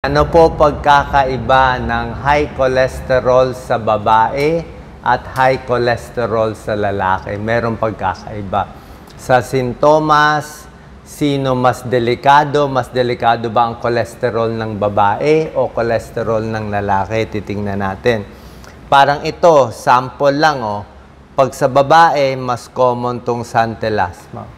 Ano po pagkakaiba ng high cholesterol sa babae at high cholesterol sa lalaki? Merong pagkakaiba. Sa sintomas, sino mas delikado? Mas delikado ba ang cholesterol ng babae o cholesterol ng lalaki? Titingnan natin. Parang ito, sample lang. Pag sa babae, mas common tong santelasma.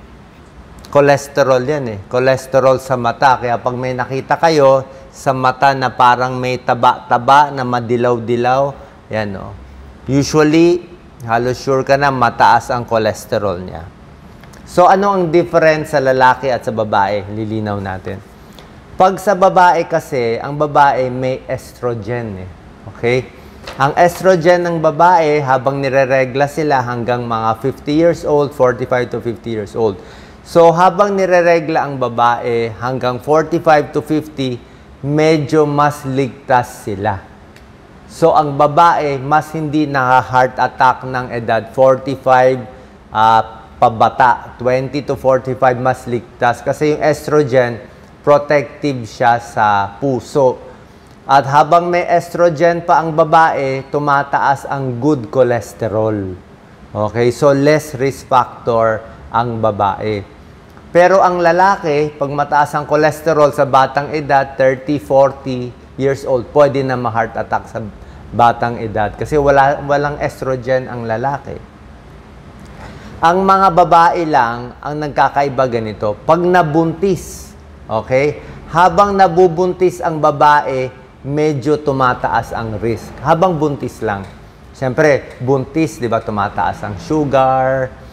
Cholesterol yan cholesterol sa mata. Kaya pag may nakita kayo sa mata na parang may taba-taba na madilaw-dilaw, yan usually, halos sure ka na mataas ang cholesterol niya. So ano ang difference sa lalaki at sa babae? Lilinaw natin. Pag sa babae kasi, ang babae may estrogen Okay? Ang estrogen ng babae, habang nireregla sila hanggang mga 50 years old, 45 to 50 years old. So habang nireregla ang babae hanggang 45 to 50, medyo mas ligtas sila. So, ang babae, mas hindi naka-heart attack ng edad 45 pabata. 20 to 45, mas ligtas. Kasi yung estrogen, protective siya sa puso. At habang may estrogen pa ang babae, tumataas ang good cholesterol. Okay? So, less risk factor ang babae. Pero ang lalaki, pag mataas ang cholesterol sa batang edad, 30, 40 years old, pwede na ma-heart attack sa batang edad. Kasi walang estrogen ang lalaki. Ang mga babae lang ang nagkakaiba ganito. Pag nabuntis, okay? Habang nabubuntis ang babae, medyo tumataas ang risk. Habang buntis lang. Siyempre, buntis, di ba, tumataas ang sugar,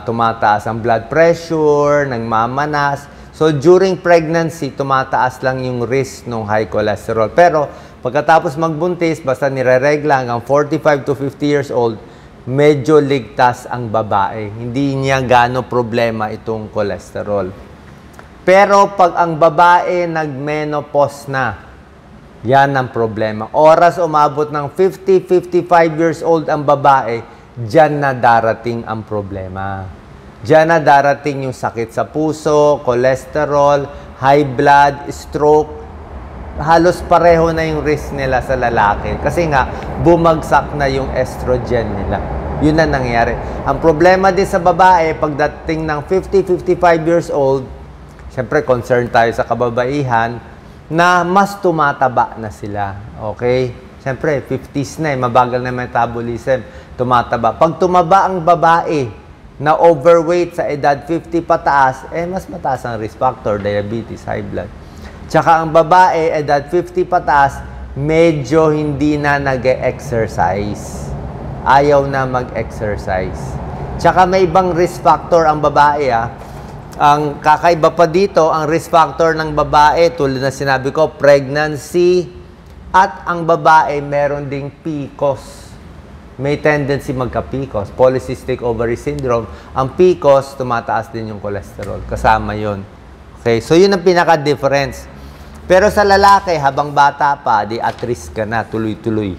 tumataas ang blood pressure, nagmamanas. So, during pregnancy, tumataas lang yung risk ng high cholesterol. Pero, pagkatapos magbuntis, basta nireregla hanggang 45 to 50 years old, medyo ligtas ang babae. Hindi niya gaano problema itong cholesterol. Pero, pag ang babae nag-menopause na, yan ang problema. Oras umabot ng 50, 55 years old ang babae, diyan na darating ang problema. Diyan na darating yung sakit sa puso, cholesterol, high blood, stroke. Halos pareho na yung risk nila sa lalaki. Kasi nga, bumagsak na yung estrogen nila. Yun na nangyari. Ang problema din sa babae, pagdating ng 50, 55 years old, syempre concerned tayo sa kababaihan, na mas tumataba na sila. Okay? Siyempre, 50s na mabagal na metabolism, tumataba. Pag tumaba ang babae na overweight sa edad 50 pataas, mas mataas ang risk factor, diabetes, high blood. Tsaka ang babae, edad 50 pataas, medyo hindi na nag-exercise. Ayaw na mag-exercise. Tsaka may ibang risk factor ang babae. Ang kakaiba pa dito, ang risk factor ng babae, tulad na sinabi ko, pregnancy, at ang babae, meron ding PCOS. May tendency magka-PCOS. Polycystic ovary syndrome. Ang PCOS, tumataas din yung cholesterol. Kasama yon. Okay? So, yun ang pinaka-difference. Pero sa lalaki, habang bata pa, di at risk ka na. Tuloy-tuloy.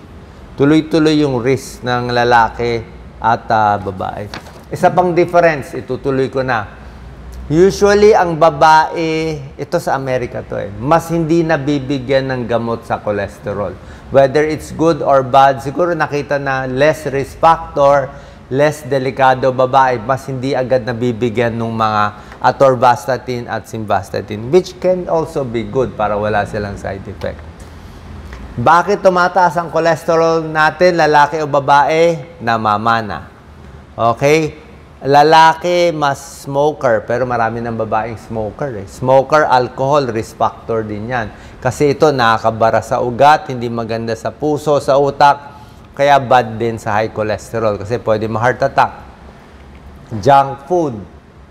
Tuloy-tuloy yung risk ng lalaki at babae. Isa pang difference, itutuloy ko na. Usually, ang babae, ito sa Amerika to mas hindi nabibigyan ng gamot sa cholesterol. Whether it's good or bad, siguro nakita na less risk factor, less delikado babae, mas hindi agad nabibigyan ng mga atorvastatin at simvastatin, which can also be good para wala silang side effect. Bakit tumataas ang cholesterol natin, lalaki o babae? Namamana. Okay? Lalaki, mas smoker, pero marami ng babaeng smoker Smoker, alcohol, risk factor din yan. Kasi ito nakakabara sa ugat, hindi maganda sa puso, sa utak, kaya bad din sa high cholesterol kasi pwede ma-heart attack. Junk food,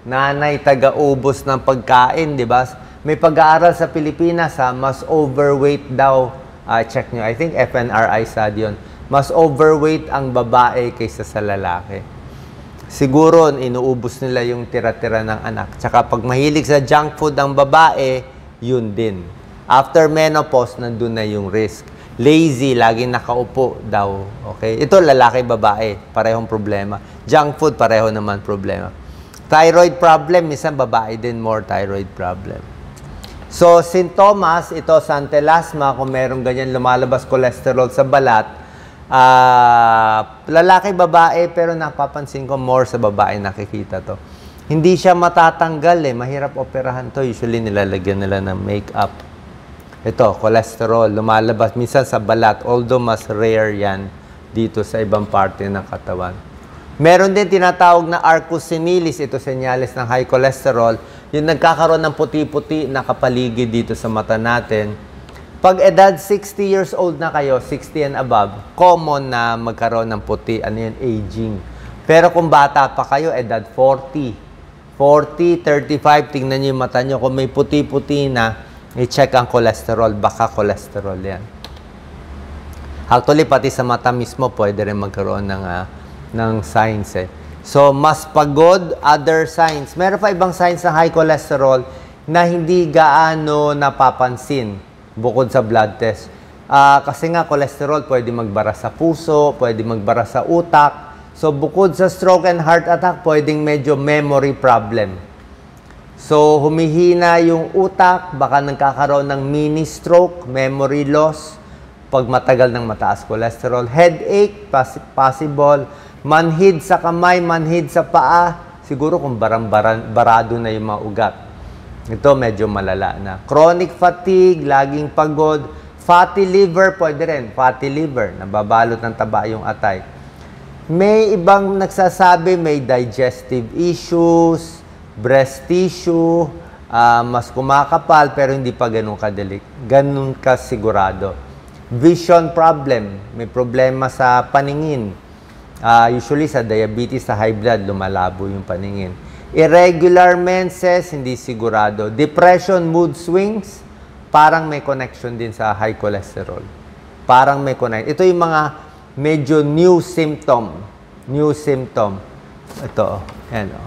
nanay taga-ubos ng pagkain, di ba? May pag-aaral sa Pilipinas, mas overweight daw. Check nyo, I think FNRI said yun. Mas overweight ang babae kaysa sa lalaki. Siguro, inuubos nila yung tira-tira ng anak. Tsaka pag mahilig sa junk food ang babae, yun din. After menopause, nandun na yung risk. Lazy, laging nakaupo daw. Okay? Ito, lalaki, babae. Parehong problema. Junk food, pareho naman problema. Thyroid problem, minsan babae din more thyroid problem. So, sintomas, ito sa antelasma, kung merong ganyan lumalabas cholesterol sa balat, lalaki, babae, pero napapansin ko more sa babae nakikita to. Hindi siya matatanggal mahirap operahan to. Usually nilalagyan nila ng makeup. Ito, cholesterol, lumalabas minsan sa balat, although mas rare yan dito sa ibang parte ng katawan. Meron din tinatawag na arcusinilis, ito senyales ng high cholesterol, yung nagkakaroon ng puti-puti na kapaligid dito sa mata natin. Pag edad 60 years old na kayo, 60 and above, common na magkaroon ng puti, aging. Pero kung bata pa kayo, edad 40, 35, tingnan nyo yung mata nyo, kung may puti-puti na, i-check ang cholesterol, baka cholesterol yan. Actually, pati sa mata mismo, pwede rin magkaroon ng signs So, mas pagod, other signs. Meron pa ibang signs ng high cholesterol na hindi gaano napapansin bukod sa blood test. Kasi nga, cholesterol pwede magbara sa puso, pwede magbara sa utak. So, bukod sa stroke and heart attack, pwedeng medyo memory problem. So, humihina yung utak, baka nagkakaroon ng mini stroke, memory loss, pag matagal ng mataas cholesterol, headache, possible, manhid sa kamay, manhid sa paa, siguro kung barado na yung mga ugat. Ito medyo malala na. Chronic fatigue, laging pagod, fatty liver, pwede rin, fatty liver, nababalot ng taba yung atay. May ibang nagsasabi may digestive issues, breast tissue, mas kumakapal pero hindi pa ganun kadali, ganun kasigurado. Vision problem, may problema sa paningin. Usually sa diabetes, sa high blood, lumalabo yung paningin. Irregular menses, hindi sigurado. Depression, mood swings, parang may connection din sa high cholesterol. Parang may connection. Ito yung mga medyo new symptom. New symptom. Ito, yan o.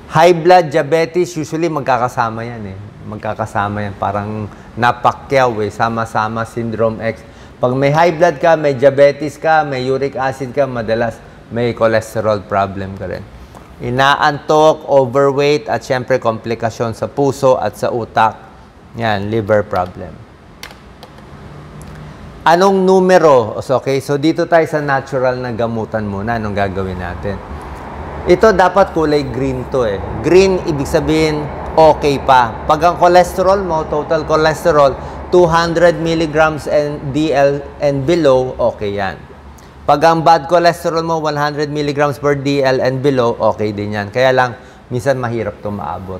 High blood, diabetes, usually magkakasama yan Magkakasama yan. Parang napakyaw Sama-sama syndrome X. Pag may high blood ka, may diabetes ka, may uric acid ka, madalas may cholesterol problem ka rin. Inaantok, overweight, at syempre komplikasyon sa puso at sa utak. Yan, liver problem. Anong numero? Okay, so dito tayo sa natural na gamutan muna. Anong gagawin natin? Ito dapat kulay green to Green, ibig sabihin, okay pa. Pag ang cholesterol mo, total cholesterol, 200 milligrams DL and below, okay yan. Pag ang bad cholesterol mo, 100 milligrams per DL and below, okay din yan. Kaya lang, minsan mahirap ito maabot.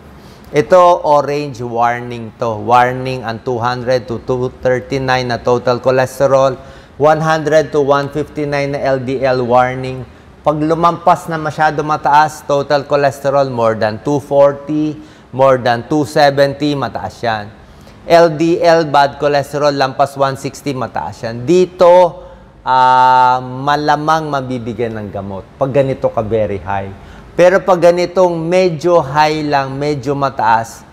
Ito, orange warning to. Warning ang 200 to 239 na total cholesterol, 100 to 159 na LDL warning. Pag lumampas na masyado mataas, total cholesterol, more than 240, more than 270, mataas yan. LDL, bad cholesterol, lampas 160, mataas yan. Dito, malamang mabibigyan ng gamot. Pag ganito ka very high. Pero pag ganitong medyo high lang, medyo mataas,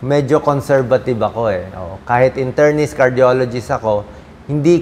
medyo conservative ako Kahit internist, cardiologist ako, hindi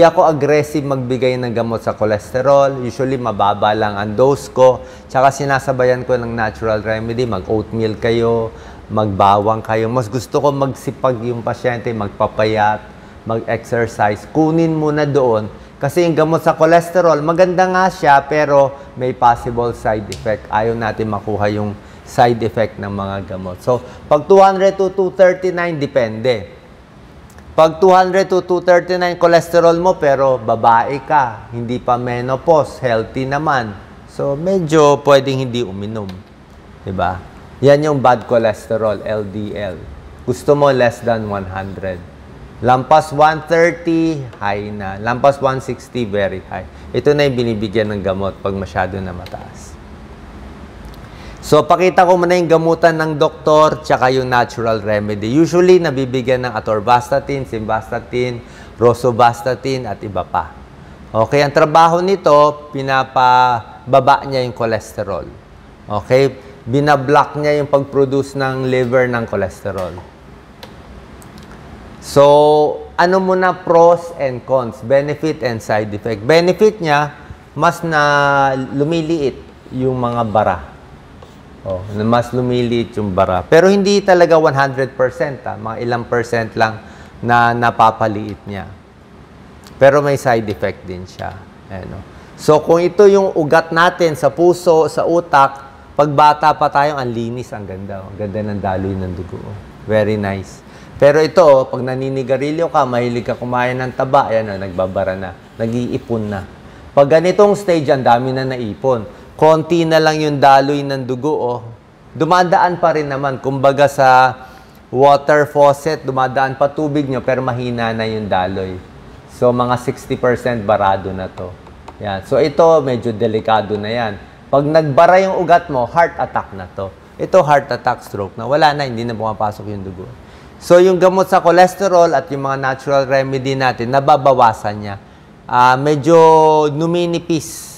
ako aggressive magbigay ng gamot sa cholesterol. Usually, mababa lang ang dose ko. Tsaka sinasabayan ko ng natural remedy. Mag-oatmeal kayo, magbawang kayo. Mas gusto ko magsipag yung pasyente, magpapayat, mag-exercise. Kunin muna doon. Kasi yung gamot sa cholesterol, maganda nga siya, pero may possible side effect. Ayaw natin makuha yung side effect ng mga gamot. So, pag 200 to 239, depende. Pag 200 to 239 cholesterol mo, pero babae ka, hindi pa menopause, healthy naman. So, medyo pwedeng hindi uminom. Diba? Yan yung bad cholesterol, LDL. Gusto mo less than 100. Lampas 130, high na. Lampas 160, very high. Ito na yung binibigyan ng gamot pag masyado na mataas. So, pakita ko muna yung gamutan ng doktor tsaka yung natural remedy. Usually, nabibigyan ng atorvastatin, simvastatin, rosuvastatin, at iba pa. Okay, ang trabaho nito, pinapababa niya yung cholesterol. Okay, binablock niya yung pag-produce ng liver ng cholesterol. So, ano muna pros and cons, benefit and side effect. Benefit niya, mas na lumiliit yung mga bara. Oh, na mas lumiliit yung bara. Pero hindi talaga 100%, mga ilang percent lang na napapaliit niya. Pero may side effect din siya. Ayan, oh. So kung ito yung ugat natin sa puso, sa utak, pag bata pa tayo, ang linis, ang ganda. Ang ganda ng daloy ng dugo. Very nice. Pero ito, pag naninigarilyo ka, mahilig ka kumain ng taba, ayan, oh, nagbabara na, nag-iipon na. Pag ganitong stage, ang dami na naipon. Konti na lang yung daloy ng dugo, oh. Dumadaan pa rin naman. Kumbaga sa water faucet, dumadaan pa tubig nyo, pero mahina na yung daloy. So, mga 60% barado na to. Yan. So, ito, medyo delikado na yan. Pag nagbara yung ugat mo, heart attack na to. Ito, heart attack, stroke na. Wala na, hindi na pumapasok yung dugo. So, yung gamot sa cholesterol at yung mga natural remedy natin, nababawasan niya. Medyo numinipis.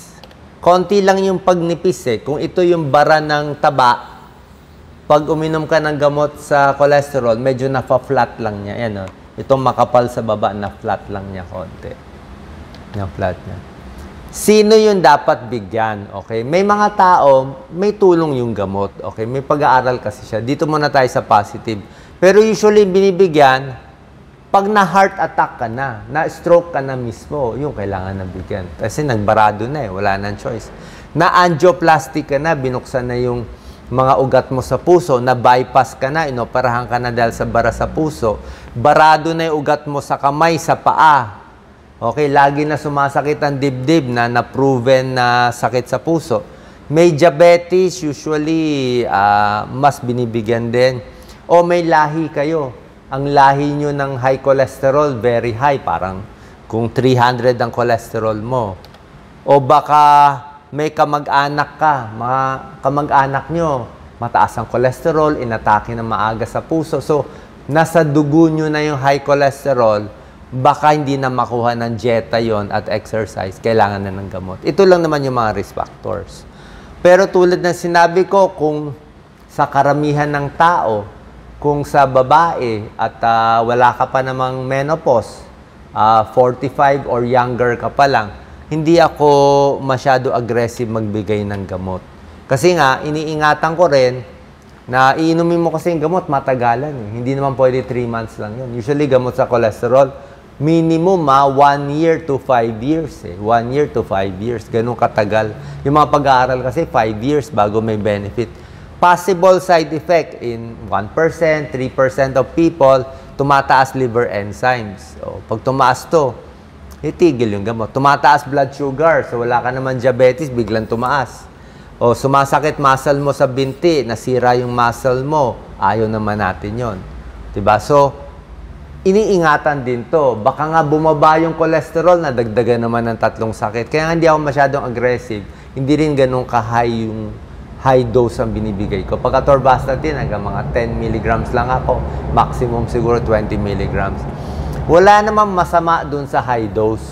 Konti lang yung pagnipis eh. Kung ito yung bara ng taba, pag uminom ka ng gamot sa cholesterol, medyo na-flat lang niya. Yan, oh. Itong makapal sa baba, na-flat lang niya konti. Na-flat niya. Sino yung dapat bigyan? Okay? May mga tao, may tulong yung gamot. Okay? May pag-aaral kasi siya. Dito muna tayo sa positive. Pero usually, binibigyan, pag na-heart attack ka na-stroke ka na mismo, yung kailangan na bigyan. Kasi nagbarado na eh, wala nang choice. Na-angioplasty ka na, binuksan na yung mga ugat mo sa puso, na-bypass ka na, inoperahan ka na dahil sa bara sa puso, barado na yung ugat mo sa kamay, sa paa. Okay, lagi na sumasakit ang dibdib na proven na sakit sa puso. May diabetes, usually mas binibigyan din. O may lahi kayo. Ang lahi nyo ng high cholesterol, very high. Parang kung 300 ang cholesterol mo. O baka may kamag-anak ka, mga kamag-anak nyo, mataas ang cholesterol, inatake na maaga sa puso. So, nasa dugo nyo na yung high cholesterol, baka hindi na makuha ng dieta yon at exercise, kailangan na ng gamot. Ito lang naman yung mga risk factors. Pero tulad ng sinabi ko, kung sa karamihan ng tao, kung sa babae at wala ka pa namang menopause, 45 or younger ka pa lang, hindi ako masyado aggressive magbigay ng gamot. Kasi nga, iniingatan ko rin na iinumin mo kasi yung gamot, matagalan eh. Hindi naman pwede 3 months lang yun. Usually, gamot sa cholesterol, minimum 1 year to 5 years eh. 1 year to 5 years. Ganun katagal. Yung mga pag-aaral kasi, 5 years bago may benefit. Possible side effect in 1%, 3% of people, tumataas liver enzymes. So, pag tumaas to, itigil yung gamot. Tumataas blood sugar, so wala ka naman diabetes, biglang tumaas. O sumasakit muscle mo sa binti, nasira yung muscle mo, ayaw naman natin yon. Diba? So, iniingatan din to. Baka nga bumaba yung cholesterol, nadagdagan naman ng 3 sakit. Kaya nga hindi ako masyadong aggressive. Hindi rin ganun ka-high yung high dose ang binibigay ko. Pagka atorvastatin, hanggang mga 10 milligrams lang ako. Maximum siguro 20 milligrams. Wala namang masama dun sa high dose.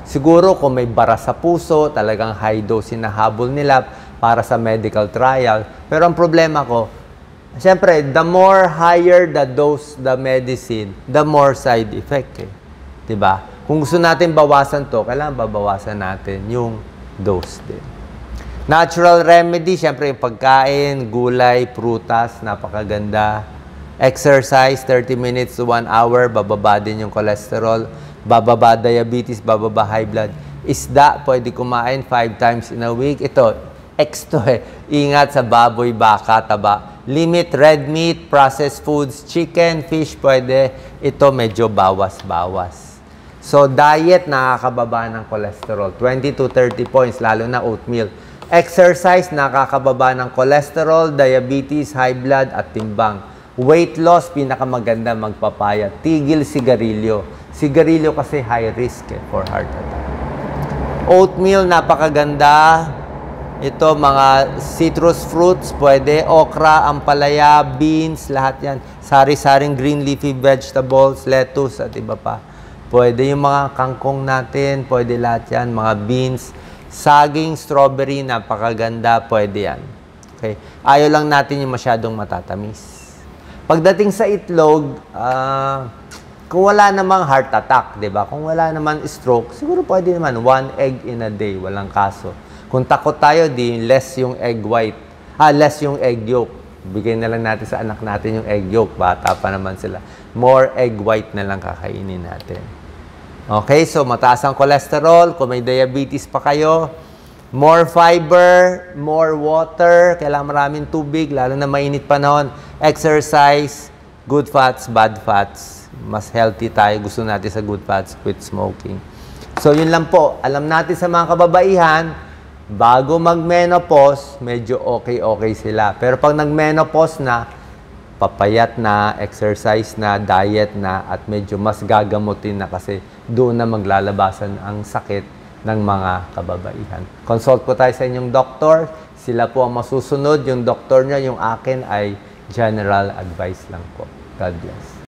Siguro kung may bara sa puso, talagang high dose hinahabol nila para sa medical trial. Pero ang problema ko, siyempre, the more higher the dose the medicine, the more side effect. Eh. Diba? Kung gusto natin bawasan to, kailangan babawasan natin yung dose din. Natural remedy, siyempre yung pagkain, gulay, prutas, napakaganda. Exercise, 30 minutes to 1 hour, bababa din yung cholesterol, bababa diabetes, bababa high blood. Isda, pwede kumain 5 times in a week. Ito, X to eh. Ingat sa baboy, baka, taba. Limit red meat, processed foods, chicken, fish, pwede. Ito medyo bawas-bawas. So, diet nakakababa ng cholesterol. 20 to 30 points, lalo na oatmeal. Exercise, nakakababa ng cholesterol, diabetes, high blood, at timbang. Weight loss, pinakamaganda magpapaya. Tigil sigarilyo. Sigarilyo kasi high risk for heart attack. Oatmeal, napakaganda. Ito, mga citrus fruits, pwede. Okra, ampalaya, beans, lahat yan. Sari-saring green leafy vegetables, lettuce, at iba pa. Pwede yung mga kangkong natin, pwede lahat yan. Mga beans, saging, strawberry, napakaganda, pwede yan. Okay? Ayaw lang natin yung masyadong matatamis. Pagdating sa itlog, kung wala namang heart attack, di ba? Kung wala naman stroke, siguro pwede naman 1 egg in a day, walang kaso. Kung takot tayo, di less yung egg white. Less yung egg yolk. Bigay na lang natin sa anak natin yung egg yolk. Bata pa naman sila. More egg white na lang kakainin natin. Okay, so mataas ang cholesterol. Kung may diabetes pa kayo, more fiber, more water. Kailangan maraming tubig, lalo na mainit panahon. Exercise, good fats, bad fats. Mas healthy tayo. Gusto natin sa good fats, quit smoking. So, yun lang po. Alam natin sa mga kababaihan, bago mag-menopause, medyo okay sila. Pero pag nag-menopause na, papayat na, exercise na, diet na, at medyo mas gagamutin na kasi doon na maglalabasan ang sakit ng mga kababaihan. Consult po tayo sa inyong doktor. Sila po ang masusunod. Yung doktor niya, yung akin ay general advice lang po. God bless.